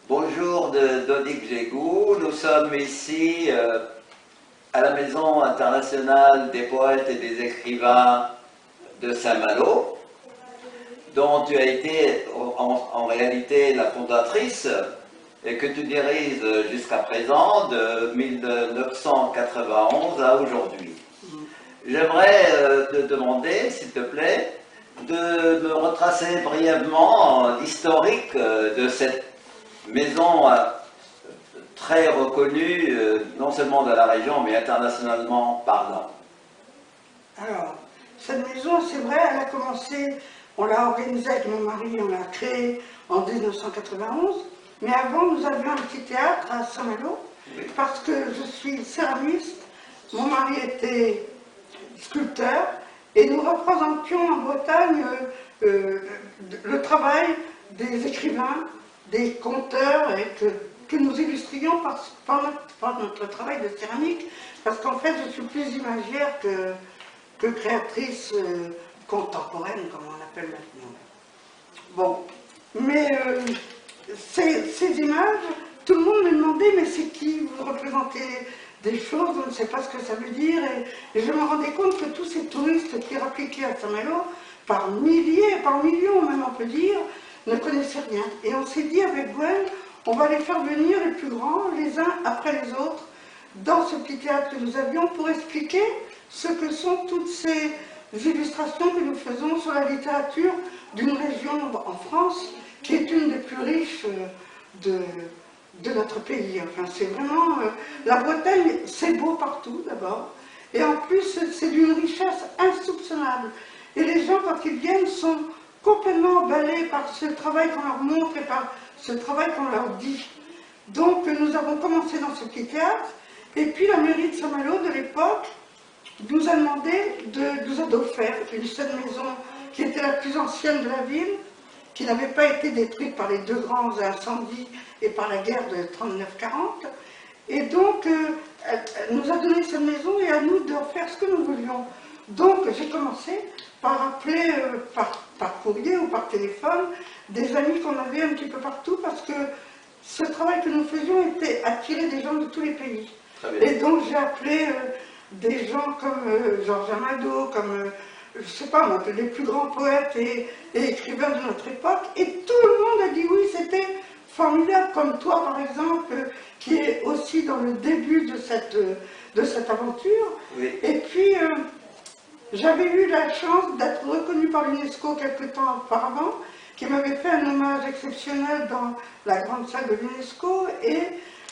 Bonjour de Dodic Jégou, nous sommes ici à la Maison internationale des poètes et des écrivains de Saint-Malo, dont tu as été en réalité la fondatrice et que tu diriges jusqu'à présent de 1991 à aujourd'hui. J'aimerais te demander, s'il te plaît, de me retracer brièvement l'historique de cette maison très reconnue, non seulement de la région, mais internationalement parlant. Alors, cette maison, c'est vrai, elle a commencé, on l'a organisée avec mon mari, on l'a créée en 1991, mais avant, nous avions un petit théâtre à Saint-Malo, oui. Parce que je suis céramiste, mon mari était sculpteur, et nous représentions en Bretagne le travail des écrivains, des conteurs, et que nous illustrions par notre travail de céramique, parce qu'en fait, je suis plus imagière que créatrice contemporaine, comme on appelle maintenant. Bon, mais ces images, tout le monde me demandait, mais c'est qui? Vous représentez des choses, on ne sait pas ce que ça veut dire, et je me rendais compte que tous ces touristes qui rappliquaient à Saint-Malo, par milliers, par millions même on peut dire, ne connaissaient rien. Et on s'est dit avec Gwen, on va les faire venir les plus grands, les uns après les autres, dans ce petit théâtre que nous avions, pour expliquer ce que sont toutes ces illustrations que nous faisons sur la littérature d'une région en France, qui est une des plus riches de notre pays. Enfin, c'est vraiment... la Bretagne, c'est beau partout, d'abord. Et en plus, c'est d'une richesse insoupçonnable. Et les gens, quand ils viennent, sont complètement emballés par ce travail qu'on leur montre et par ce travail qu'on leur dit. Donc, nous avons commencé dans ce petit théâtre. Et puis, la mairie de Saint-Malo, de l'époque, nous a demandé nous a offert une seule maison qui était la plus ancienne de la ville, qui n'avait pas été détruite par les deux grands incendies et par la guerre de 39-40. Et donc, elle nous a donné cette maison et à nous de faire ce que nous voulions. Donc, j'ai commencé par appeler par courrier ou par téléphone des amis qu'on avait un petit peu partout, parce que ce travail que nous faisions était attirer des gens de tous les pays. Et donc, j'ai appelé des gens comme Georges Amado, comme... je sais pas moi, les plus grands poètes et écrivains de notre époque, et tout le monde a dit oui, c'était formidable, comme toi par exemple, qui est aussi dans le début de cette aventure. Oui. Et puis, j'avais eu la chance d'être reconnue par l'UNESCO quelque temps auparavant, qui m'avait fait un hommage exceptionnel dans la grande salle de l'UNESCO, et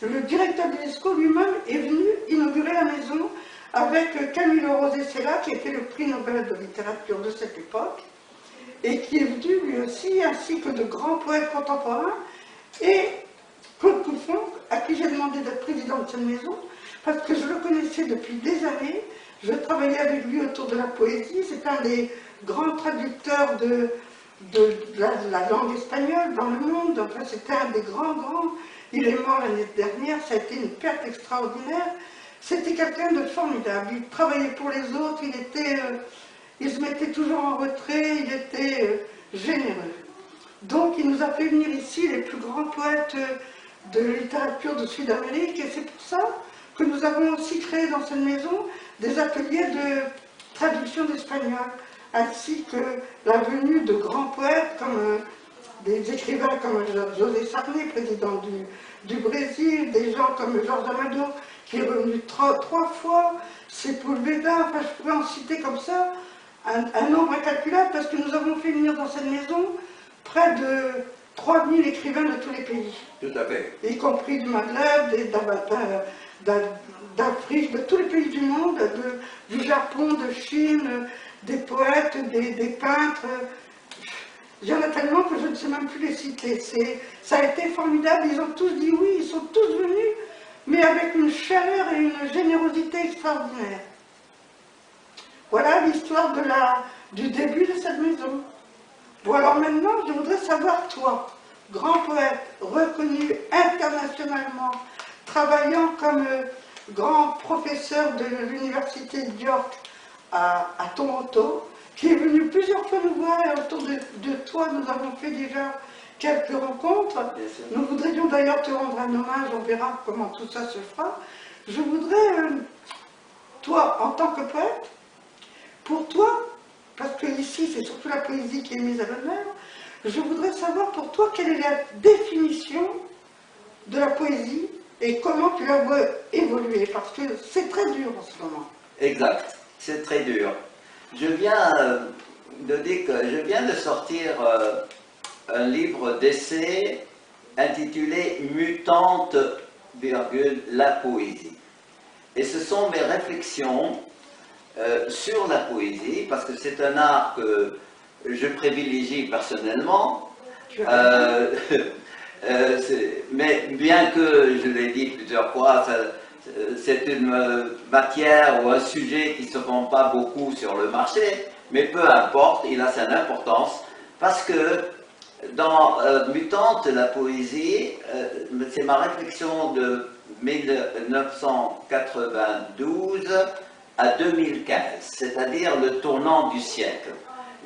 le directeur de l'UNESCO lui-même est venu inaugurer la maison avec Camilo Rosé-Sela, qui était le prix Nobel de littérature de cette époque, et qui est venu lui aussi, ainsi que de grands poètes contemporains, et Claude Couffon, à qui j'ai demandé d'être président de cette maison, parce que je le connaissais depuis des années, je travaillais avec lui autour de la poésie, c'est un des grands traducteurs de la langue espagnole dans le monde, enfin c'était un des grands, il est mort l'année dernière, ça a été une perte extraordinaire. C'était quelqu'un de formidable, il travaillait pour les autres, il se mettait toujours en retrait, il était généreux. Donc il nous a fait venir ici les plus grands poètes de littérature de Sud-Amérique, et c'est pour ça que nous avons aussi créé dans cette maison des ateliers de traduction d'espagnol, ainsi que la venue de grands poètes comme des écrivains comme José Sarney, président du Brésil, des gens comme Georges Amado, qui est revenu trois fois, Sepúlveda, enfin je pourrais en citer comme ça, un nombre incalculable, parce que nous avons fait venir dans cette maison près de 3000 écrivains de tous les pays. Tout à fait. Y compris du Maghreb, d'Afrique, de tous les pays du monde, du Japon, de Chine, des poètes, des peintres. Il y en a tellement que je ne sais même plus les citer. Ça a été formidable, ils ont tous dit oui, ils sont tous venus, mais avec une chaleur et une générosité extraordinaire. Voilà l'histoire du début de cette maison. Bon, alors maintenant, je voudrais savoir, toi, grand poète, reconnu internationalement, travaillant comme grand professeur de l'université de York à Toronto, qui est venu plusieurs fois nous voir, et autour de toi, nous avons fait déjà quelques rencontres. Bien sûr. Nous voudrions d'ailleurs te rendre un hommage, on verra comment tout ça se fera. Je voudrais, toi, en tant que poète, pour toi, parce que ici c'est surtout la poésie qui est mise à l'honneur, je voudrais savoir pour toi quelle est la définition de la poésie et comment tu la vois évoluer, parce que c'est très dur en ce moment. Exact, c'est très dur. Je viens de sortir un livre d'essais intitulé Mutante, la poésie. Et ce sont mes réflexions sur la poésie, parce que c'est un art que je privilégie personnellement. Mais bien que, je l'ai dit plusieurs fois, c'est une matière ou un sujet qui ne se vend pas beaucoup sur le marché, mais peu importe, il a son importance, parce que dans Mutante, la poésie, c'est ma réflexion de 1992 à 2015, c'est-à-dire le tournant du siècle.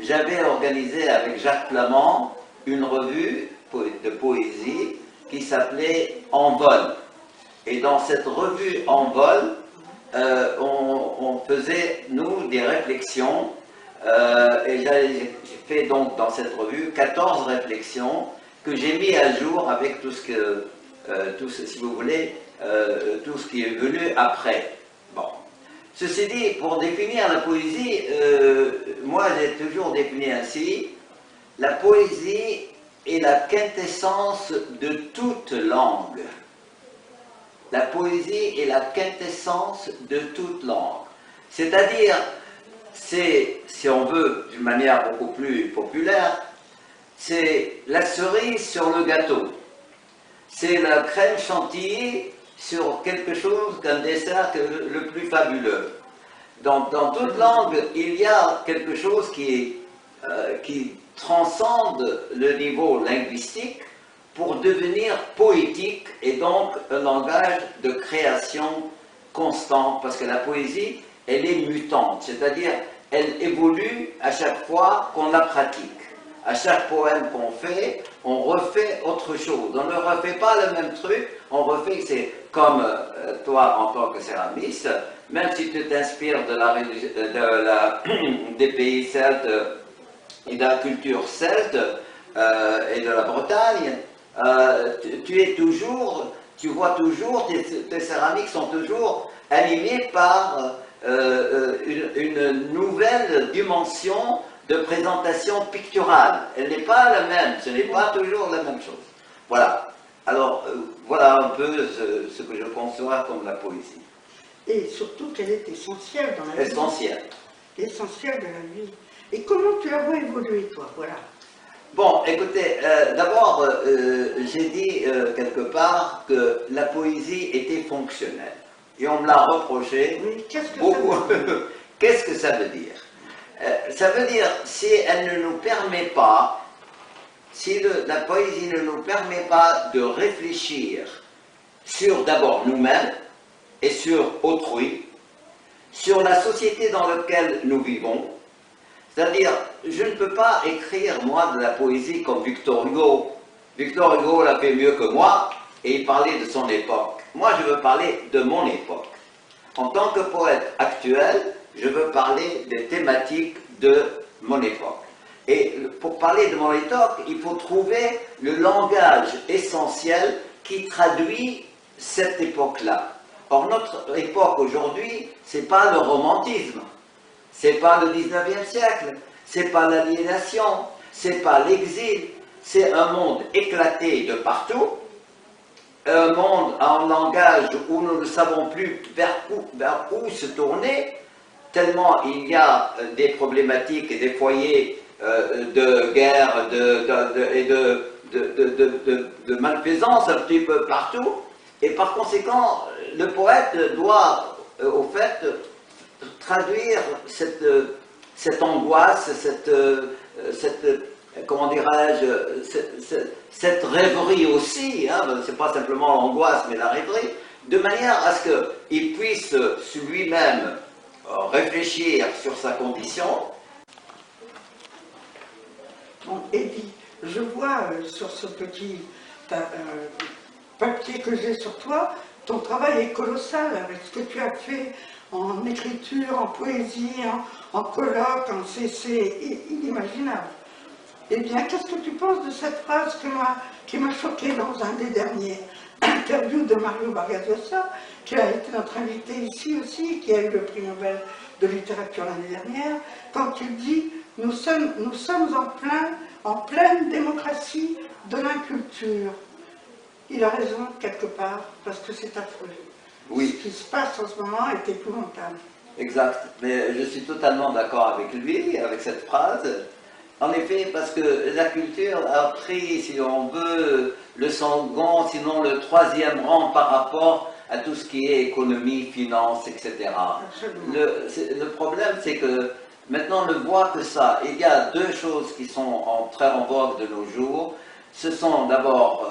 J'avais organisé avec Jacques Plamant une revue de poésie qui s'appelait En vol. Et dans cette revue En vol, on faisait, nous, des réflexions. Et j'ai fait donc dans cette revue 14 réflexions que j'ai mis à jour avec tout ce que, si vous voulez, tout ce qui est venu après. Bon. Ceci dit, pour définir la poésie, moi j'ai toujours défini ainsi: la poésie est la quintessence de toute langue. La poésie est la quintessence de toute langue. C'est-à-dire, c'est, si on veut, d'une manière beaucoup plus populaire, c'est la cerise sur le gâteau. C'est la crème chantilly sur quelque chose qu'un dessert le plus fabuleux. Donc, dans toute langue, il y a quelque chose qui transcende le niveau linguistique pour devenir poétique et donc un langage de création constante, parce que la poésie, elle est mutante, c'est-à-dire elle évolue à chaque fois qu'on la pratique. À chaque poème qu'on fait, on refait autre chose. On ne refait pas le même truc, on refait, c'est comme toi en tant que céramiste, même si tu t'inspires des pays celtes et de la culture celte et de la Bretagne, tu vois toujours, tes céramiques sont toujours animées par une nouvelle dimension de présentation picturale. Elle n'est pas la même, ce n'est pas toujours la même chose. Voilà. Alors, voilà un peu ce que je conçois comme la poésie. Et surtout qu'elle est essentielle dans la vie. Essentielle. Essentielle de la vie. Et comment tu la vois évoluer, toi? Voilà. Bon, écoutez, d'abord, j'ai dit quelque part que la poésie était fonctionnelle. Et on me l'a reproché. Oui, qu'est-ce que beaucoup. ça veut dire? Qu'est-ce que ça veut dire? Ça veut dire, si elle ne nous permet pas, si la poésie ne nous permet pas de réfléchir sur d'abord nous-mêmes et sur autrui, sur la société dans laquelle nous vivons, c'est-à-dire, je ne peux pas écrire, moi, de la poésie comme Victor Hugo. Victor Hugo l'a fait mieux que moi, et il parlait de son époque. Moi, je veux parler de mon époque. En tant que poète actuel, je veux parler des thématiques de mon époque. Et pour parler de mon époque, il faut trouver le langage essentiel qui traduit cette époque-là. Or, notre époque aujourd'hui, ce n'est pas le romantisme, ce n'est pas le 19e siècle, ce n'est pas l'aliénation, ce n'est pas l'exil, c'est un monde éclaté de partout, un monde en langage où nous ne savons plus vers où se tourner, tellement il y a des problématiques et des foyers de guerre et de malfaisance un petit peu partout, et par conséquent, le poète doit, au fait, traduire cette angoisse, comment dirais-je, cette rêverie aussi, hein, c'est pas simplement l'angoisse, mais la rêverie, de manière à ce qu'il puisse sur lui-même réfléchir sur sa condition. Bon, Eddy, je vois sur ce petit papier que j'ai sur toi, ton travail est colossal avec ce que tu as fait en écriture, en poésie, en colloque, en CC, inimaginable. Eh bien, qu'est-ce que tu penses de cette phrase qui m'a choquée dans un des derniers interviews de Mario Vargas Llosa, qui a été notre invité ici aussi, qui a eu le prix Nobel de littérature l'année dernière, quand il dit « Nous sommes en pleine démocratie de l'inculture ». Il a raison, quelque part, parce que c'est affreux. Oui. Ce qui se passe en ce moment est épouvantable. Exact, mais je suis totalement d'accord avec lui, avec cette phrase. En effet, parce que la culture a pris, si on veut, le second, sinon le troisième rang par rapport à tout ce qui est économie, finance, etc. Le problème, c'est que maintenant on ne voit que ça. Il y a deux choses qui sont très en vogue de nos jours. Ce sont d'abord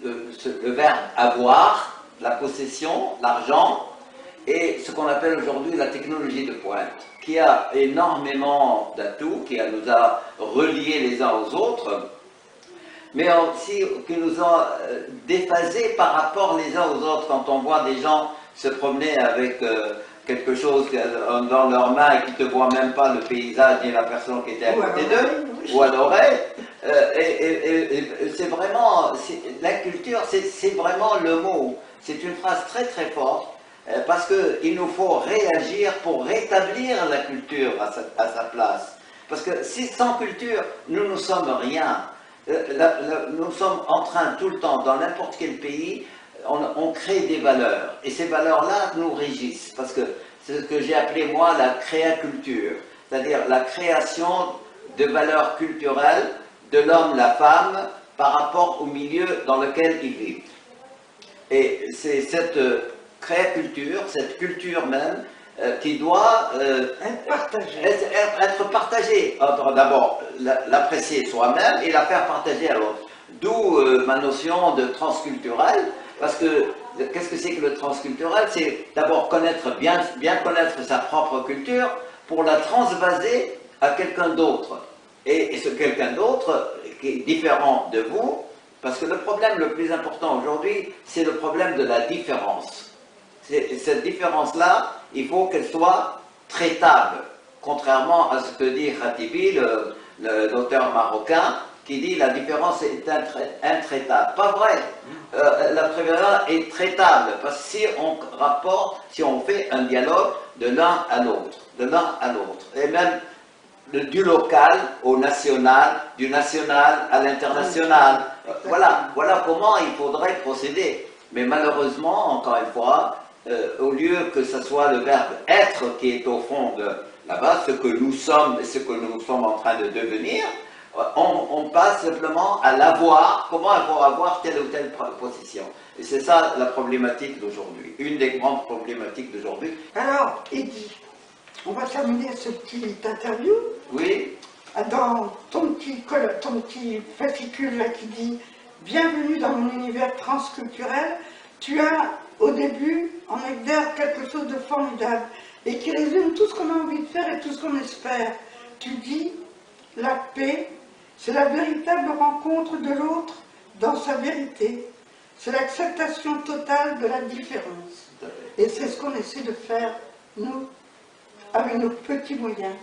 le verbe avoir, la possession, l'argent, et ce qu'on appelle aujourd'hui la technologie de pointe, qui a énormément d'atouts, qui nous a reliés les uns aux autres, mais aussi qui nous a déphasés par rapport les uns aux autres. Quand on voit des gens se promener avec quelque chose dans leurs mains et qui ne te voient même pas le paysage ni la personne qui était à côté d'eux, ou à l'oreille, c'est vraiment, la culture, c'est vraiment le mot. C'est une phrase très très forte, parce qu'il nous faut réagir pour rétablir la culture à sa place. Parce que si sans culture, nous ne sommes rien. Nous sommes en train tout le temps, dans n'importe quel pays, on crée des valeurs. Et ces valeurs-là nous régissent. Parce que c'est ce que j'ai appelé moi la créaculture. C'est-à-dire la création de valeurs culturelles de l'homme, la femme, par rapport au milieu dans lequel ils vivent. Et c'est cette créaculture, cette culture même, qui doit être partagée. D'abord, l'apprécier soi-même et la faire partager à l'autre. D'où ma notion de transculturel, parce que qu'est-ce que c'est que le transculturel? C'est d'abord bien connaître sa propre culture pour la transvaser à quelqu'un d'autre. Et ce quelqu'un d'autre qui est différent de vous, parce que le problème le plus important aujourd'hui, c'est le problème de la différence. Cette différence-là, il faut qu'elle soit traitable, contrairement à ce que dit Khatibi, l'auteur marocain, qui dit la différence est intraitable. Pas vrai. La différence est traitable, parce que si on fait un dialogue de l'un à l'autre, et même du local au national, du national à l'international. Voilà comment il faudrait procéder. Mais malheureusement, encore une fois, au lieu que ce soit le verbe être qui est au fond de là-bas, ce que nous sommes et ce que nous sommes en train de devenir, on passe simplement à l'avoir, comment avoir telle ou telle position. Et c'est ça la problématique d'aujourd'hui, une des grandes problématiques d'aujourd'hui. Alors, Eddy, on va terminer ce petit interview. Oui. Dans ton petit fascicule là qui dit « Bienvenue dans mon univers transculturel », tu as au début en exergue quelque chose de formidable et qui résume tout ce qu'on a envie de faire et tout ce qu'on espère. Tu dis « La paix, c'est la véritable rencontre de l'autre dans sa vérité. C'est l'acceptation totale de la différence. » Et c'est ce qu'on essaie de faire, nous, avec nos petits moyens.